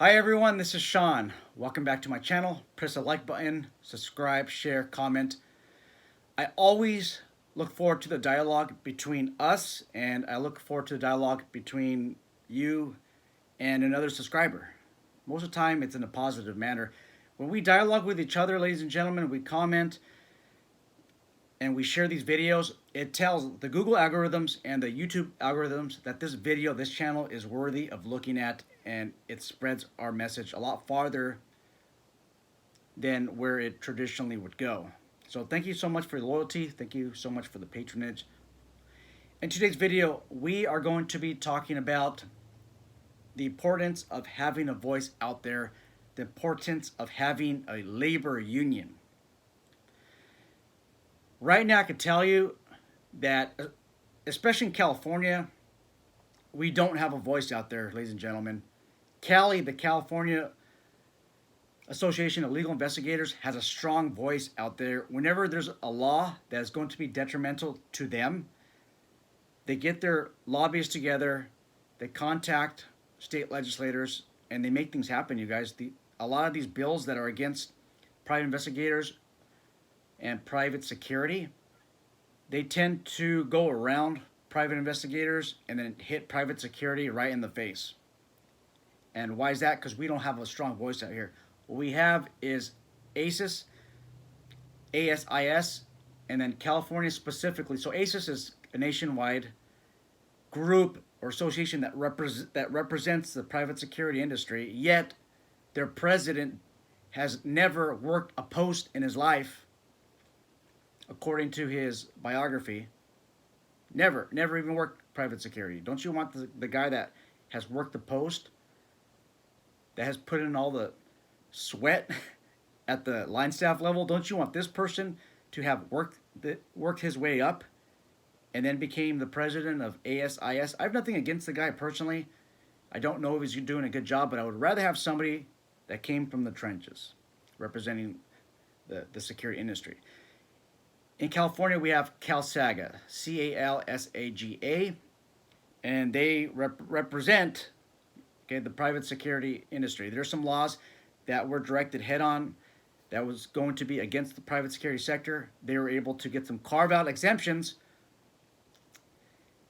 Hi everyone, this is Sean. Welcome back to my channel. Press the like button, subscribe, share, comment. I always look forward to the dialogue between us, and I look forward to the dialogue between you and another subscriber. Most of the time it's in a positive manner. When we dialogue with each other, ladies and gentlemen, we comment and we share these videos, it tells the Google algorithms and the YouTube algorithms that this video, this channel is worthy of looking at, and it spreads our message a lot farther than where it traditionally would go. So thank you so much for your loyalty. Thank you so much for the patronage. In today's video, we are going to be talking about the importance of having a voice out there, the importance of having a labor union. Right now, I can tell you that, especially in California, we don't have a voice out there, ladies and gentlemen. Cali, the California Association of Legal Investigators, has a strong voice out there. Whenever there's a law that is going to be detrimental to them, they get their lobbyists together, they contact state legislators, and they make things happen, you guys. A lot of these bills that are against private investigators and private security, they tend to go around private investigators and then hit private security right in the face. And why is that? Because we don't have a strong voice out here. What we have is ASIS, ASIS, and then California specifically. So ASIS is a nationwide group or association that represents the private security industry, yet their president has never worked a post in his life, according to his biography. Never even worked private security. Don't you want the guy that has worked the post, that has put in all the sweat at the line staff level? Don't you want this person to have worked his way up and then became the president of ASIS? I have nothing against the guy personally. I don't know if he's doing a good job, but I would rather have somebody that came from the trenches representing the security industry. In California, we have CalSAGA, CALSAGA, and they represent, okay, the private security industry. There's some laws that were directed head-on that was going to be against the private security sector. They were able to get some carve-out exemptions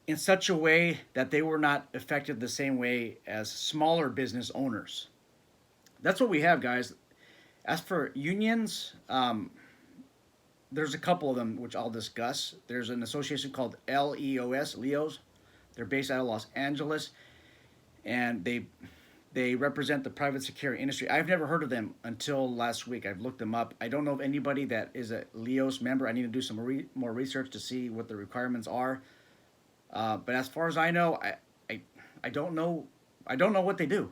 in such a way that they were not affected the same way as smaller business owners. That's what we have, guys. As for unions, there's a couple of them which I'll discuss. There's an association called LEOS. They're based out of Los Angeles, and they represent the private security industry. I've never heard of them until last week. I've looked them up. I don't know of anybody that is a LEOS member. I need to do some more research to see what the requirements are. But as far as I know, I don't know. I don't know what they do.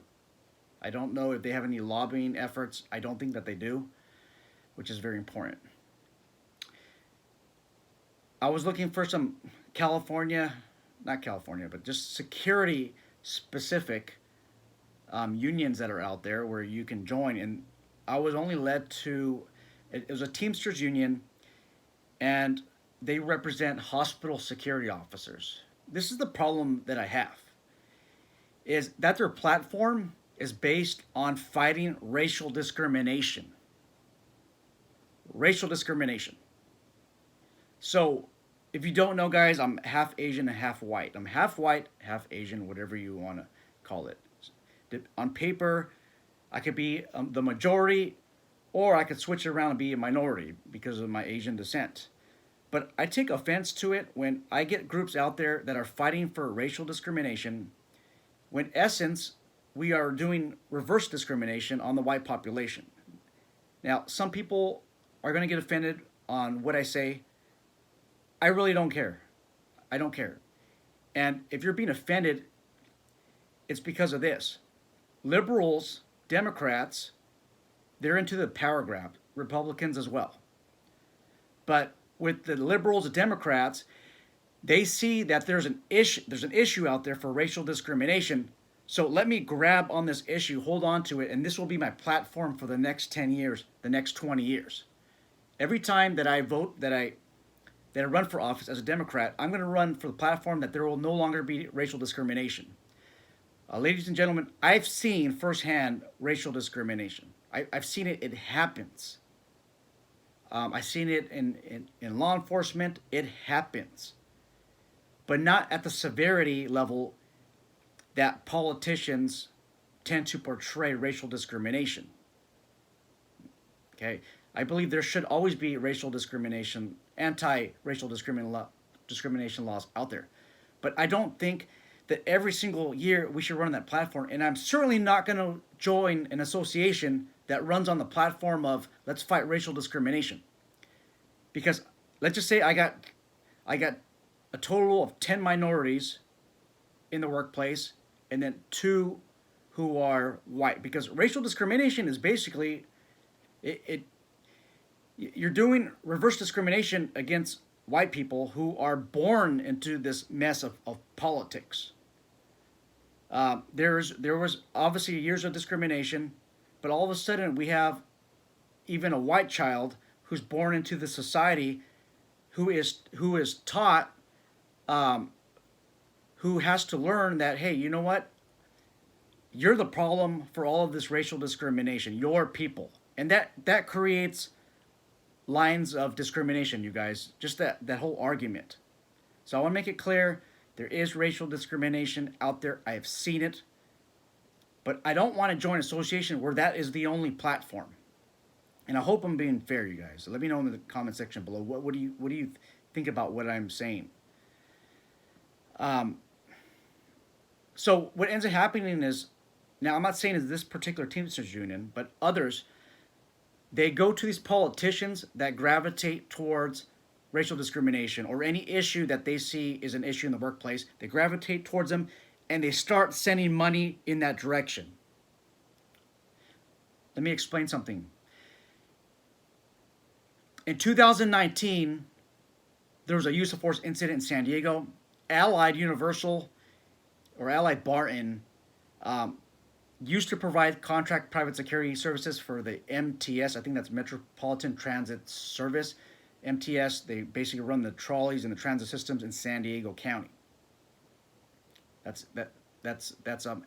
I don't know if they have any lobbying efforts. I don't think that they do, which is very important. I was looking for some not California, but just security specific unions that are out there where you can join. And I was only led to, it was a Teamsters union, and they represent hospital security officers. This is the problem that I have, is that their platform is based on fighting racial discrimination. Racial discrimination. So, if you don't know, guys, I'm half Asian and half white. I'm half white, half Asian, whatever you want to call it. On paper, I could be the majority, or I could switch it around and be a minority because of my Asian descent. But I take offense to it when I get groups out there that are fighting for racial discrimination, when in essence, we are doing reverse discrimination on the white population. Now, some people are going to get offended on what I say. I really don't care. I don't care. And if you're being offended, it's because of this. Liberals, Democrats, they're into the power grab. Republicans as well. But with the liberals and Democrats, they see that there's an issue out there for racial discrimination. So let me grab on this issue, hold on to it, and this will be my platform for the next 10 years, the next 20 years. Every time that I vote, that I run for office as a Democrat, I'm going to run for the platform that there will no longer be racial discrimination. Ladies and gentlemen, I've seen firsthand racial discrimination. I've seen it. It happens. I've seen it in law enforcement. It happens. But not at the severity level that politicians tend to portray racial discrimination. Okay? I believe there should always be racial discrimination, anti-racial discrimination laws out there. But I don't think that every single year we should run on that platform. And I'm certainly not going to join an association that runs on the platform of let's fight racial discrimination. Because let's just say I got a total of 10 minorities in the workplace and then 2 who are white. Because racial discrimination is basically you're doing reverse discrimination against white people who are born into this mess of politics. There was obviously years of discrimination, but all of a sudden we have even a white child who's born into the society who is taught, who has to learn that, hey, you know what? You're the problem for all of this racial discrimination. Your people. And that creates lines of discrimination, you guys. Just that whole argument. So I want to make it clear, there is racial discrimination out there. I have seen it. But I don't want to join an association where that is the only platform. And I hope I'm being fair, you guys. So let me know in the comment section below. What do you think about what I'm saying? So what ends up happening is, now I'm not saying it's this particular Teamsters union, but others, they go to these politicians that gravitate towards racial discrimination or any issue that they see is an issue in the workplace. They gravitate towards them and they start sending money in that direction. Let me explain something. In 2019, there was a use of force incident in San Diego. Allied Universal or Allied Barton used to provide contract private security services for the MTS. I think that's Metropolitan Transit Service. MTS, they basically run the trolleys and the transit systems in San Diego County. That's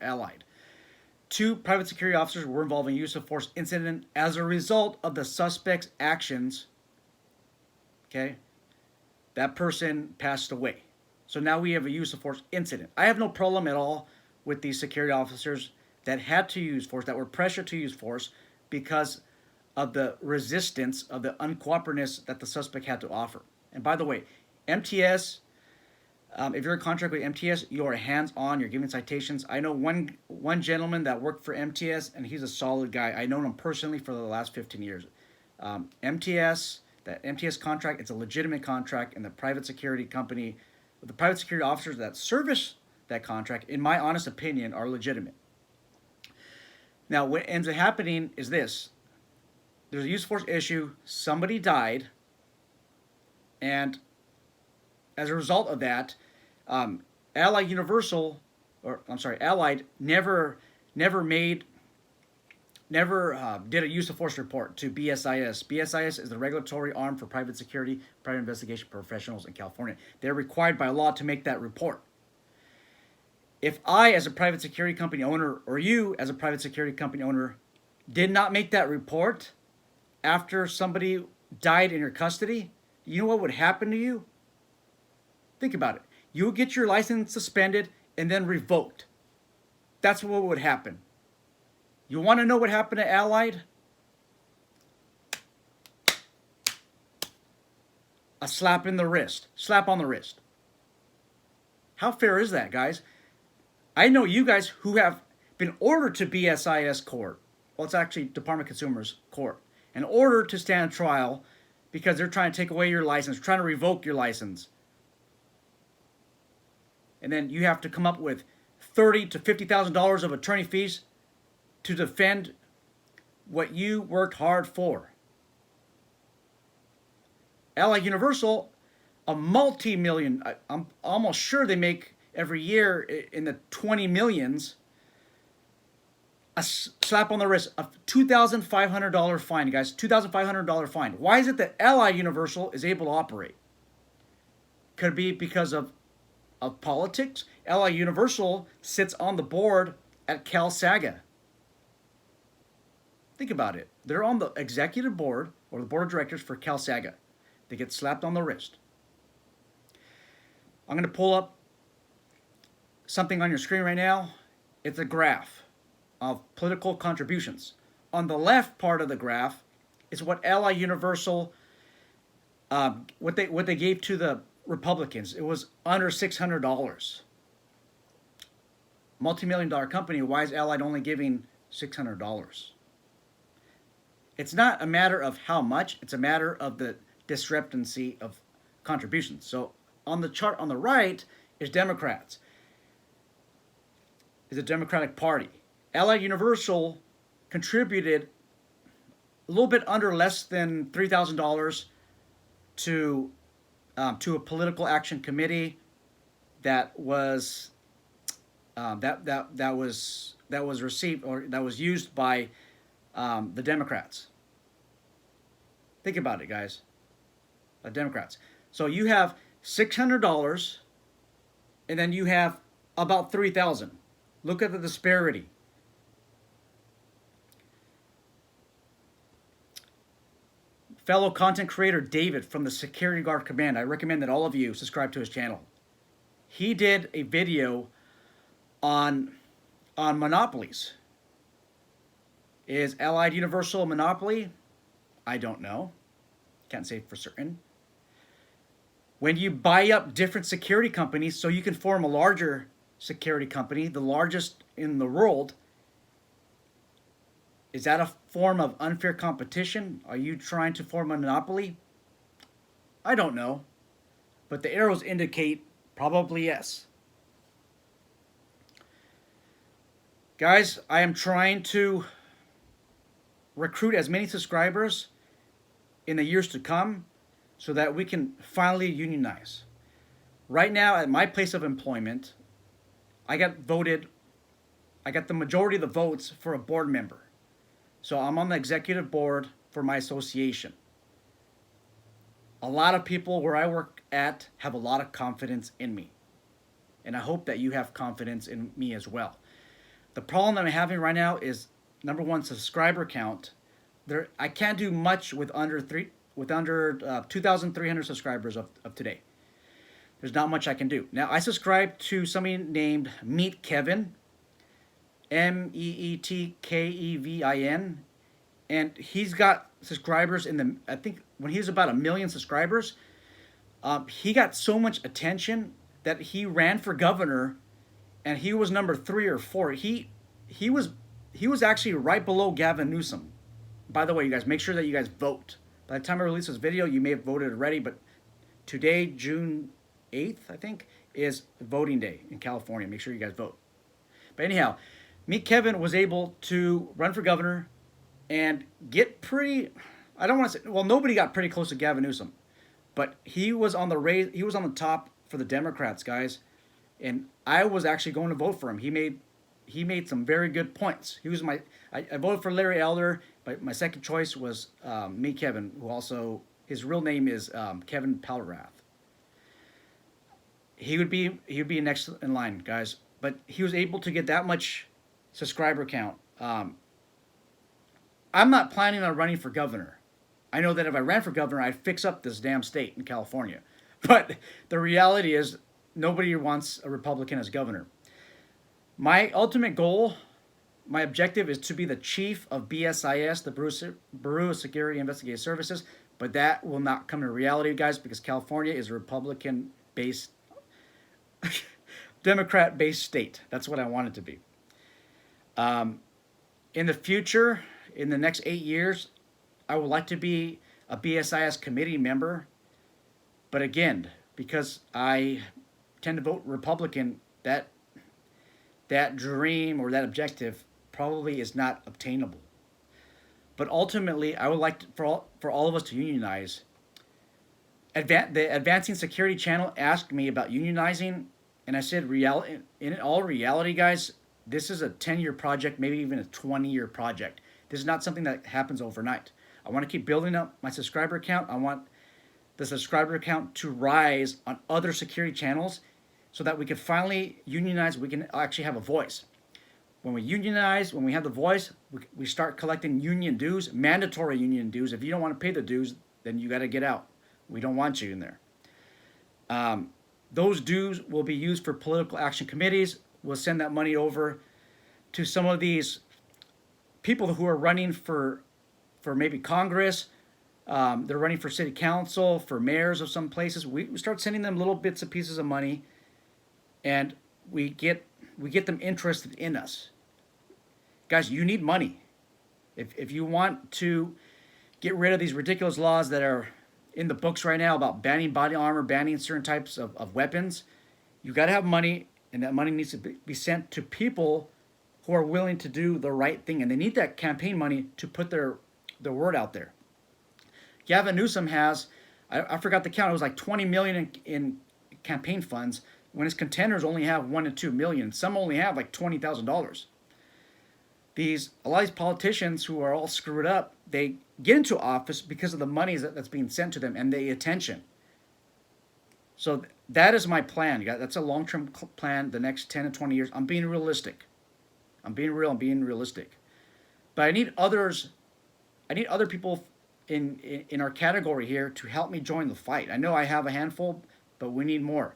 Allied. 2 private security officers were involved in use of force incident as a result of the suspect's actions. Okay, that person passed away. So now we have a use of force incident. I have no problem at all with these security officers that had to use force, that were pressured to use force because of the resistance, of the uncooperativeness that the suspect had to offer. And by the way, MTS, if you're in contract with MTS, you are hands-on, you're giving citations. I know one gentleman that worked for MTS, and he's a solid guy. I know him personally for the last 15 years. MTS, that MTS contract, it's a legitimate contract, and the private security company, the private security officers that service that contract, in my honest opinion, are legitimate. Now, what ends up happening is this. There's a use of force issue, somebody died, and as a result of that, Allied never did a use of force report to BSIS. BSIS is the regulatory arm for private security, private investigation professionals in California. They're required by law to make that report. If I, as a private security company owner, or you, as a private security company owner, did not make that report after somebody died in your custody, you know what would happen to you? Think about it. You would get your license suspended and then revoked. That's what would happen. You want to know what happened to Allied? A slap in the wrist. Slap on the wrist. How fair is that, guys? I know you guys who have been ordered to BSIS court. Well, it's actually Department of Consumers Court. In order to stand trial because they're trying to take away your license, trying to revoke your license. And then you have to come up with $30,000 to $50,000 of attorney fees to defend what you worked hard for. Allied Universal, a multi-million, I'm almost sure they make every year in the 20 millions, a slap on the wrist, a $2,500 fine, guys, $2,500 fine. Why is it that Allied Universal is able to operate? Could it be because of politics? Ally Universal sits on the board at CalSaga. Think about it. They're on the executive board or the board of directors for CalSaga. They get slapped on the wrist. I'm going to pull up something on your screen right now. It's a graph of political contributions. On the left part of the graph is what Ally Universal, what they gave to the Republicans. It was under $600. Multi-million-dollar company. Why is Allied only giving $600? It's not a matter of how much. It's a matter of the discrepancy of contributions. So on the chart on the right is Democrats. Is the Democratic Party. Allied Universal contributed a little bit under less than $3,000 to a political action committee that was that was received or that was used by the Democrats. Think about it, guys. The Democrats. So you have $600, and then you have about $3,000. Look at the disparity. Fellow content creator David from the Security Guard Command. I recommend that all of you subscribe to his channel. He did a video on monopolies. Is Allied Universal a monopoly? I don't know. Can't say for certain. When you buy up different security companies so you can form a larger security company, the largest in the world, is that a form of unfair competition? Are you trying to form a monopoly? I don't know. But the arrows indicate probably yes. Guys, I am trying to recruit as many subscribers in the years to come so that we can finally unionize. Right now, at my place of employment, I got the majority of the votes for a board member. So I'm on the executive board for my association. A lot of people where I work at have a lot of confidence in me. And I hope that you have confidence in me as well. The problem that I'm having right now is, number one, subscriber count. I can't do much with under 2,300 subscribers of today. There's not much I can do. Now, I subscribe to somebody named Meet Kevin, MEETKEVIN, and he's got subscribers I think when he was about 1 million subscribers, he got so much attention that he ran for governor, and he was number 3 or 4. He was actually right below Gavin Newsom. By the way, you guys, make sure that you guys vote. By the time I release this video, you may have voted already, but today, June 8th, I think, is voting day in California. Make sure you guys vote. But anyhow, Meet Kevin was able to run for governor and get pretty, I don't want to say, well, nobody got pretty close to Gavin Newsom, but he was on the top for the Democrats, guys, and I was actually going to vote for him. He made some very good points. I voted for Larry Elder, but my second choice was Meet Kevin, who also, his real name is Kevin Palrath. He would be next in line, guys, but he was able to get that much subscriber count. I'm not planning on running for governor. I know that if I ran for governor, I'd fix up this damn state in California. But the reality is nobody wants a Republican as governor. My ultimate goal, my objective is to be the chief of BSIS, the Bureau of Security Investigative Services, but that will not come to reality, guys, because California is a Republican-based, Democrat-based state. That's what I want it to be. In the future, in the next 8 years, I would like to be a BSIS committee member. But again, because I tend to vote Republican, that dream or that objective probably is not obtainable. But ultimately, I would like for all of us to unionize. The Advancing Security channel asked me about unionizing, and I said, in all reality, guys, this is a 10-year project, maybe even a 20-year project. This is not something that happens overnight. I want to keep building up my subscriber count. I want the subscriber count to rise on other security channels so that we can finally unionize. We can actually have a voice. When we unionize, when we have the voice, we start collecting union dues, mandatory union dues. If you don't want to pay the dues, then you got to get out. We don't want you in there. Those dues will be used for political action committees. We'll send that money over to some of these people who are running for maybe Congress. They're running for city council, for mayors of some places. We start sending them little bits and pieces of money, and we get them interested in us. Guys, you need money. If you want to get rid of these ridiculous laws that are in the books right now about banning body armor, banning certain types of weapons, you got to have money, and that money needs to be sent to people who are willing to do the right thing, and they need that campaign money to put their word out there. Gavin Newsom has, I forgot the count, it was like 20 million in campaign funds, when his contenders only have 1 to 2 million. Some only have like $20,000. A lot of these politicians who are all screwed up, they get into office because of the money that's being sent to them and the attention. So that is my plan. That's a long-term plan, the next 10 to 20 years. I'm being realistic. I'm being real. I'm being realistic. But I need other people in our category here to help me join the fight. I know I have a handful, but we need more.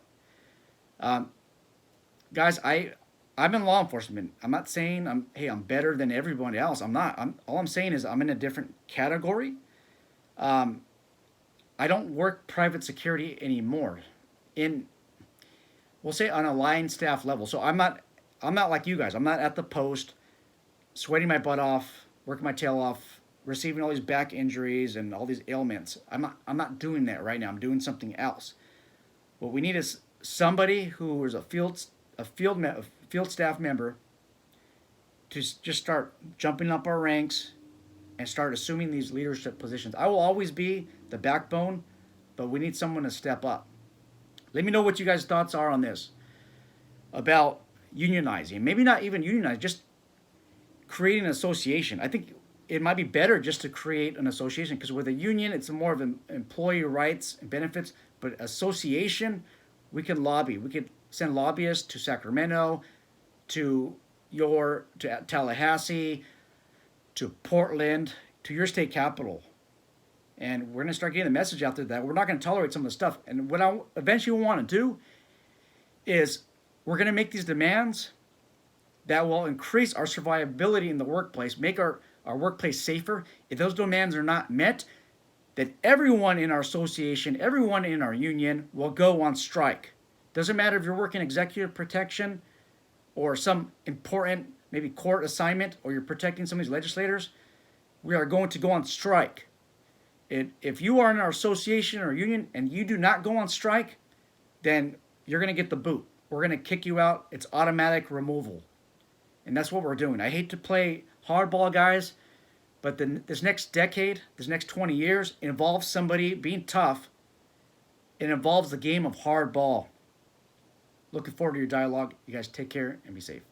Guys, I'm in law enforcement. I'm not saying I'm better than everybody else. I'm not. All I'm saying is I'm in a different category. I don't work private security anymore. We'll say on a line staff level. So I'm not like you guys. I'm not at the post, sweating my butt off, working my tail off, receiving all these back injuries and all these ailments. I'm not doing that right now. I'm doing something else. What we need is somebody who is a field staff member to just start jumping up our ranks and start assuming these leadership positions. I will always be the backbone, but we need someone to step up. Let me know what you guys' thoughts are on this about unionizing. Maybe not even unionize, just creating an association. I think it might be better just to create an association, because with a union, it's more of an employee rights and benefits. But association, we can lobby. We could send lobbyists to Sacramento, to Tallahassee, to Portland, to your state capital. And we're going to start getting the message out there that we're not going to tolerate some of the stuff. And what I eventually want to do is we're going to make these demands that will increase our survivability in the workplace, make our workplace safer. If those demands are not met, that everyone in our association, everyone in our union will go on strike. Doesn't matter if you're working executive protection or some important, maybe court assignment, or you're protecting some of these legislators, we are going to go on strike. If you are in our association or union and you do not go on strike, then you're going to get the boot. We're going to kick you out. It's automatic removal. And that's what we're doing. I hate to play hardball, guys, but this next decade, this next 20 years, involves somebody being tough. It involves the game of hardball. Looking forward to your dialogue. You guys take care and be safe.